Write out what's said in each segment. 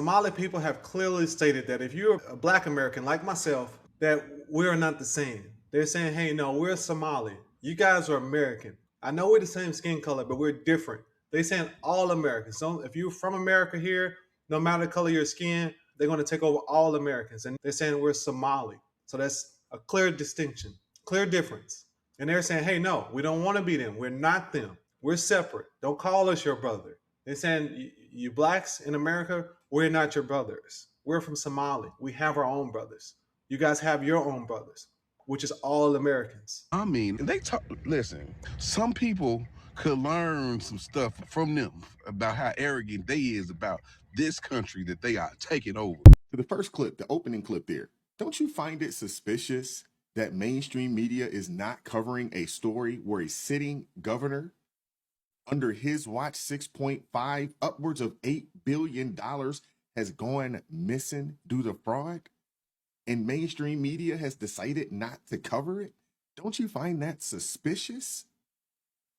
Somali people have clearly stated that if you're a black American like myself, that we're not the same. They're saying, hey, no, we're Somali. You guys are American. I know we're the same skin color, but we're different. They're saying all Americans. So if you're from America here, no matter the color of your skin, they're going to take over all Americans. And they're saying we're Somali. So that's a clear distinction, clear difference. And they're saying, hey, no, we don't want to be them. We're not them. We're separate. Don't call us your brother. They're saying, you blacks in America, we're not your brothers. We're from Somalia. We have our own brothers. You guys have your own brothers, which is all Americans. I mean, they talk. Listen, some people could learn some stuff from them about how arrogant they is about this country that they are taking over. To the first clip, the opening clip there, don't you find it suspicious that mainstream media is not covering a story where a sitting governor, under his watch, 6.5, upwards of $8 billion has gone missing due to fraud, and mainstream media has decided not to cover it? Don't you find that suspicious?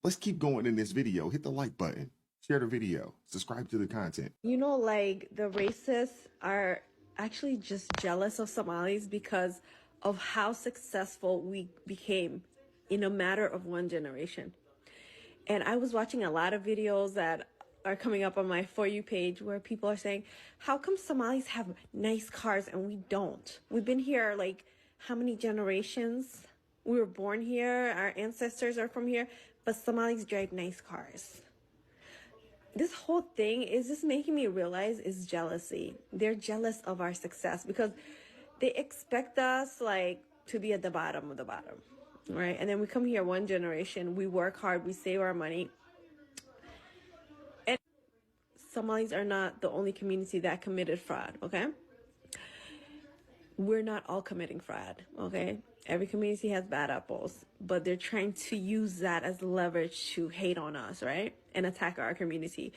Let's keep going in this video. Hit the like button, share the video, subscribe to the content. You know, like the racists are actually just jealous of Somalis because of how successful we became in a matter of one generation. And I was watching a lot of videos that are coming up on my For You page where people are saying, how come Somalis have nice cars and we don't? We've been here like how many generations? We were born here, our ancestors are from here, but Somalis drive nice cars. This whole thing is just making me realize is jealousy. They're jealous of our success because they expect us like to be at the bottom of the bottom, right? And then we come here one generation, we work hard, we save our money. And Somalis are not the only community that committed fraud, okay? We're not all committing fraud, okay? Every community has bad apples, but they're trying to use that as leverage to hate on us, right? And attack our community.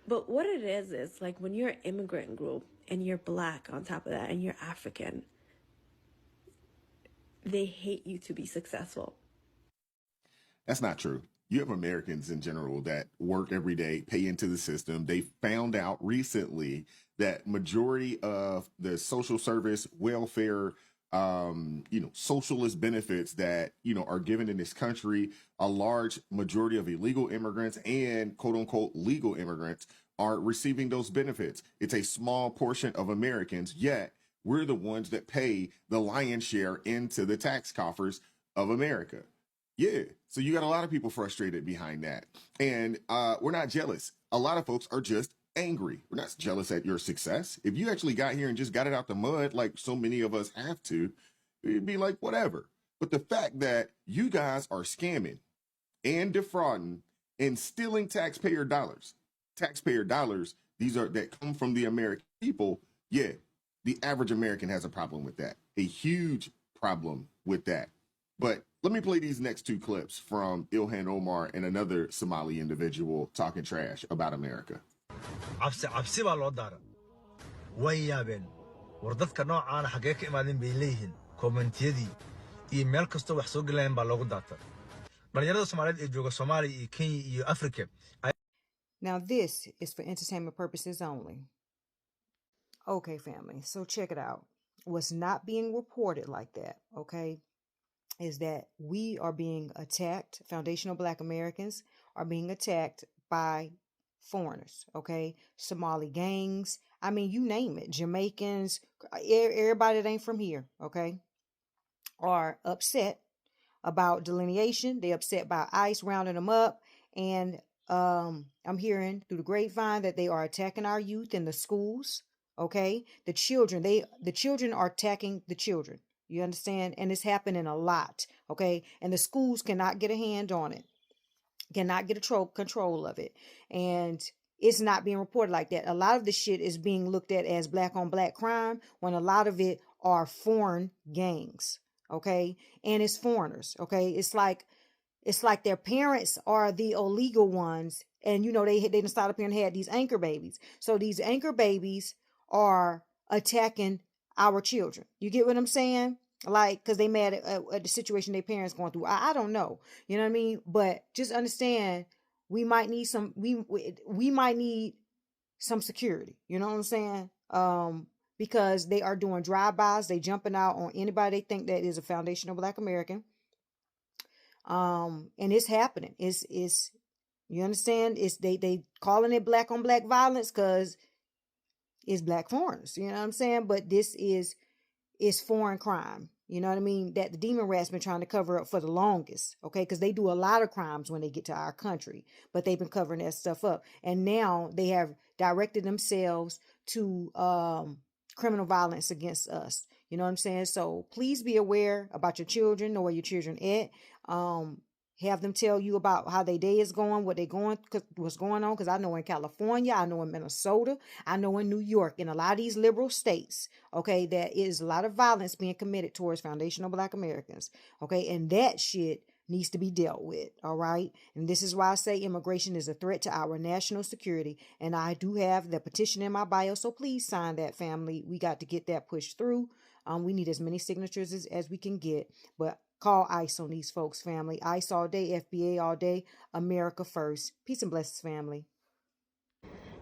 But what it is like when you're an immigrant group and you're black on top of that and you're African, they hate you to be successful. That's not true. You have Americans in general that work every day, pay into the system. They found out recently that majority of the social service, welfare, socialist benefits that, are given in this country, a large majority of illegal immigrants and quote unquote legal immigrants are receiving those benefits. It's a small portion of Americans, yet we're the ones that pay the lion's share into the tax coffers of America. Yeah. So you got a lot of people frustrated behind that. And we're not jealous. A lot of folks are just angry. We're not jealous at your success. If you actually got here and just got it out the mud, like so many of us have to, it'd be like, whatever. But the fact that you guys are scamming and defrauding and stealing taxpayer dollars, these are that come from the American people. Yeah. The average American has a problem with that, a huge problem with that. But let me play these next two clips from Ilhan Omar and another Somali individual talking trash about America. cabsi baa loo daara way yaabeen war dadka noocaana xaggee ka imaadeen bay leeyihiin kommentiyadii iyo meel kastoo wax soo gelayeen baa loogu daata dhalinyarada Soomaaliyeed ee jooga Soomaaliya iyo Kenya iyo Afrika. Now this is for entertainment purposes only. Okay, family, so check it out. What's not being reported like that, okay, is that we are being attacked. Foundational Black Americans are being attacked by foreigners, okay? Somali gangs, I mean, you name it, Jamaicans, everybody that ain't from here, okay, are upset about delineation. They're upset by ICE rounding them up. And I'm hearing through the grapevine that they are attacking our youth in the schools, okay? The children are attacking the children. You understand? And it's happening a lot, okay? And the schools cannot get a hand on it, cannot get control of it. And it's not being reported like that. A lot of the shit is being looked at as black on black crime when a lot of it are foreign gangs, okay? And it's foreigners, okay? It's like their parents are the illegal ones. And, they didn't start up here and had these anchor babies. So these anchor babies are attacking our children. You get what I'm saying? Like, because they mad at the situation their parents going through. I don't know. You know what I mean? But just understand, we might need some security. You know what I'm saying? Because they are doing drive-bys, they jumping out on anybody they think that is a foundational Black American. And it's happening. It's you understand? It's they calling it black on black violence because it's black foreigners. You know what I'm saying? But this is foreign crime. You know what I mean? That the demon rat's been trying to cover up for the longest, okay? Because they do a lot of crimes when they get to our country, but they've been covering that stuff up. And now they have directed themselves to criminal violence against us. You know what I'm saying? So please be aware about your children, know where your children at. Have them tell you about how their day is going, what's going on. Because I know in California, I know in Minnesota, I know in New York, in a lot of these liberal states, okay, there is a lot of violence being committed towards foundational Black Americans, okay, and that shit needs to be dealt with, all right? And this is why I say immigration is a threat to our national security, and I do have the petition in my bio, so please sign that, family. We got to get that pushed through. We need as many signatures as we can get, but call ICE on these folks, family. ICE all day, FBA all day, America first. Peace and blessings, family.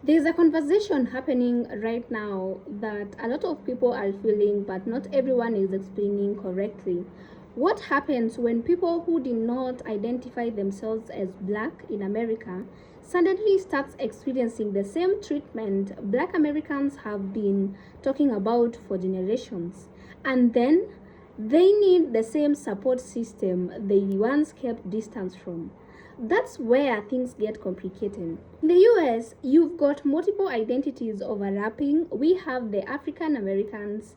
There's a conversation happening right now that a lot of people are feeling, but not everyone is explaining correctly. What happens when people who did not identify themselves as Black in America suddenly starts experiencing the same treatment Black Americans have been talking about for generations, and then they need the same support system they once kept distance from? That's where things get complicated. In the US, you've got multiple identities overlapping. We have the African Americans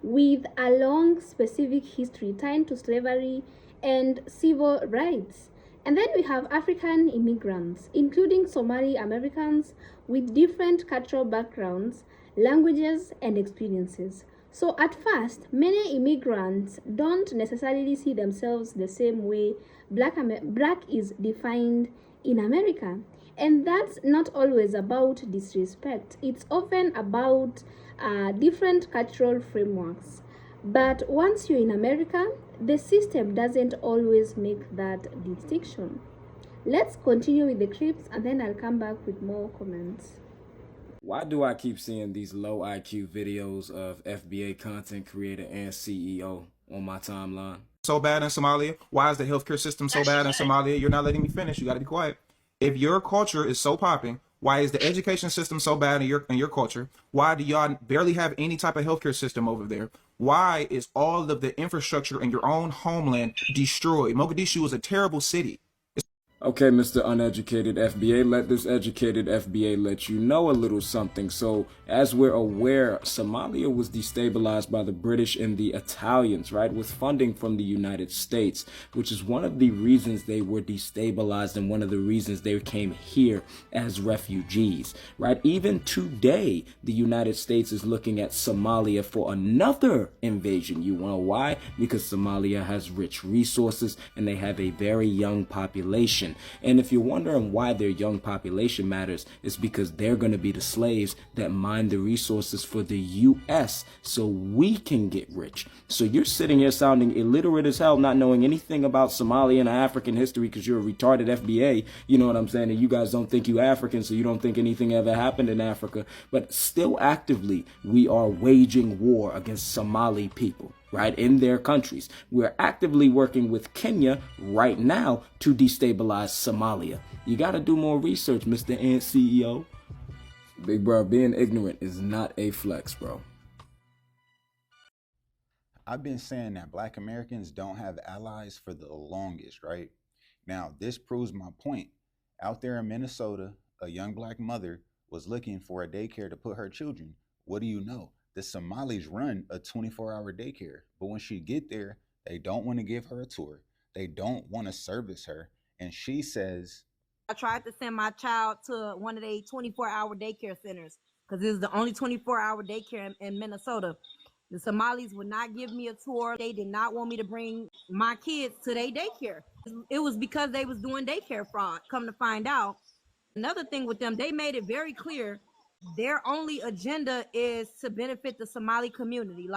with a long specific history tied to slavery and civil rights. And then we have African immigrants, including Somali Americans with different cultural backgrounds, languages, and experiences. So at first, many immigrants don't necessarily see themselves the same way Black is defined in America. And that's not always about disrespect. It's often about different cultural frameworks. But once you're in America, the system doesn't always make that distinction. Let's continue with the clips and then I'll come back with more comments. Why do I keep seeing these low IQ videos of FBA content creator and CEO on my timeline? So bad in Somalia? Why is the healthcare system so bad in Somalia? You're not letting me finish. You got to be quiet. If your culture is so popping, why is the education system so bad in your culture? Why do y'all barely have any type of healthcare system over there? Why is all of the infrastructure in your own homeland destroyed? Mogadishu is a terrible city. Okay, Mr. Uneducated FBA, let this educated FBA let you know a little something. So, as we're aware, Somalia was destabilized by the British and the Italians, right, with funding from the United States, which is one of the reasons they were destabilized and one of the reasons they came here as refugees, right? Even today, the United States is looking at Somalia for another invasion. You know why? Because Somalia has rich resources and they have a very young population. And if you're wondering why their young population matters, it's because they're going to be the slaves that mine the resources for the U.S. so we can get rich. So you're sitting here sounding illiterate as hell, not knowing anything about Somalian or African history because you're a retarded FBA. You know what I'm saying? And you guys don't think you're African, so you don't think anything ever happened in Africa. But still actively, we are waging war against Somali people, right, in their countries. We're actively working with Kenya right now to destabilize Somalia. You got to do more research, Mr. Ant CEO. Big bro, being ignorant is not a flex, bro. I've been saying that Black Americans don't have allies for the longest, right? Now, this proves my point. Out there in Minnesota, a young Black mother was looking for a daycare to put her children. What do you know? The Somalis run a 24-hour daycare, but when she get there, they don't want to give her a tour. They don't want to service her. And she says, I tried to send my child to one of the 24-hour daycare centers because this is the only 24-hour daycare in Minnesota. The Somalis would not give me a tour. They did not want me to bring my kids to their daycare. It was because they was doing daycare fraud. Come to find out, another thing with them, they made it very clear their only agenda is to benefit the Somali community.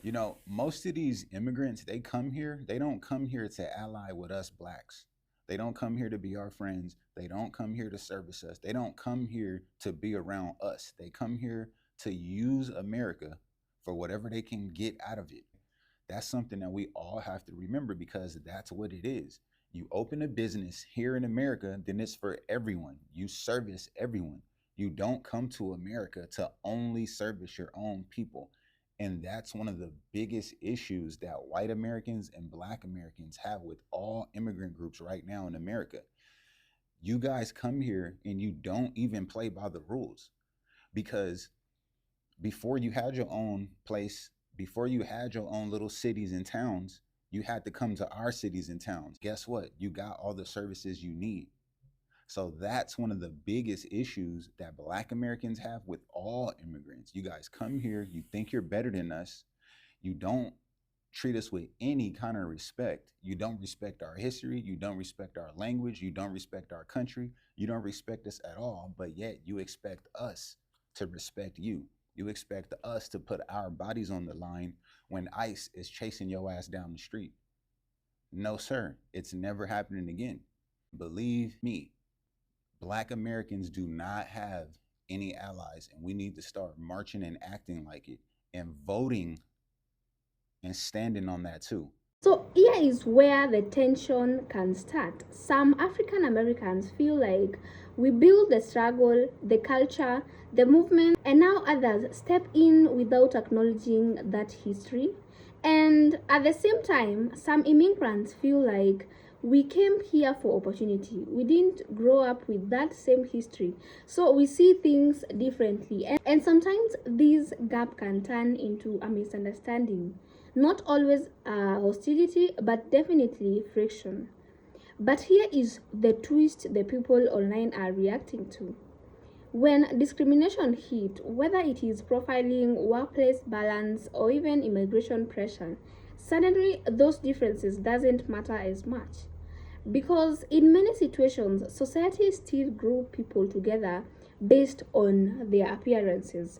You know, most of these immigrants, they come here, they don't come here to ally with us Blacks. They don't come here to be our friends. They don't come here to service us. They don't come here to be around us. They come here to use America for whatever they can get out of it. That's something that we all have to remember, because that's what it is. You open a business here in America, then it's for everyone. You service everyone. You don't come to America to only service your own people. And that's one of the biggest issues that white Americans and Black Americans have with all immigrant groups right now in America. You guys come here and you don't even play by the rules, because before you had your own place, before you had your own little cities and towns, you had to come to our cities and towns. Guess what? You got all the services you need. So that's one of the biggest issues that Black Americans have with all immigrants. You guys come here, you think you're better than us. You don't treat us with any kind of respect. You don't respect our history. You don't respect our language. You don't respect our country. You don't respect us at all, but yet you expect us to respect you. You expect us to put our bodies on the line when ICE is chasing your ass down the street. No, sir, it's never happening again. Believe me, Black Americans do not have any allies, and we need to start marching and acting like it and voting and standing on that too. So here is where the tension can start. Some African Americans feel like we build the struggle, the culture, the movement, and now others step in without acknowledging that history. And at the same time, some immigrants feel like we came here for opportunity. We didn't grow up with that same history. So we see things differently. And sometimes this gap can turn into a misunderstanding. Not always hostility, but definitely friction. But here is the twist the people online are reacting to. When discrimination hit, whether it is profiling, workplace balance, or even immigration pressure, suddenly those differences doesn't matter as much. Because in many situations, society still group people together based on their appearances.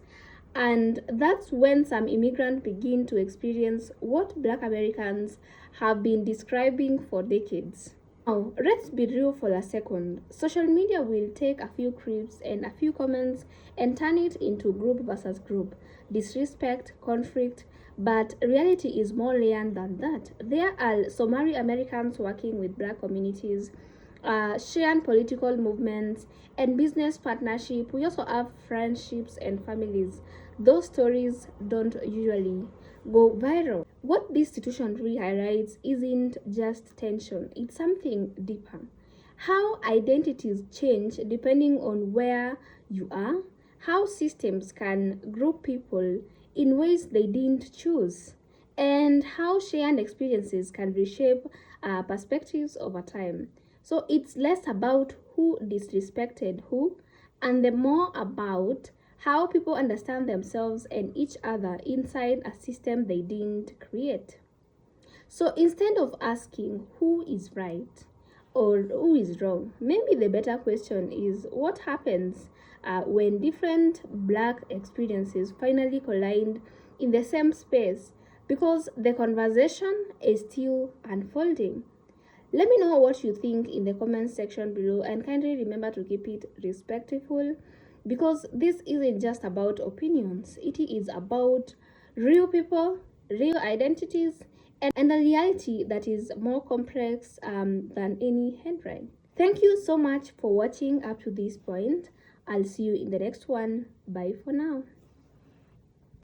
And that's when some immigrants begin to experience what Black Americans have been describing for decades. Now, let's be real for a second. Social media will take a few clips and a few comments and turn it into group versus group, disrespect, conflict, but reality is more layered than that. There are Somali Americans working with Black communities, sharing political movements, and business partnership. We also have friendships and families. Those stories don't usually go viral. What this situation really highlights isn't just tension, it's something deeper. How identities change depending on where you are, how systems can group people in ways they didn't choose, and how shared experiences can reshape perspectives over time. So it's less about who disrespected who, and the more about how people understand themselves and each other inside a system they didn't create. So instead of asking who is right or who is wrong, maybe the better question is what happens when different Black experiences finally collide in the same space, because the conversation is still unfolding. Let me know what you think in the comment section below, and kindly remember to keep it respectful, because this isn't just about opinions, it is about real people, real identities, and a reality that is more complex than any headline. Thank you so much for watching up to this point. I'll see you in the next one. Bye for now.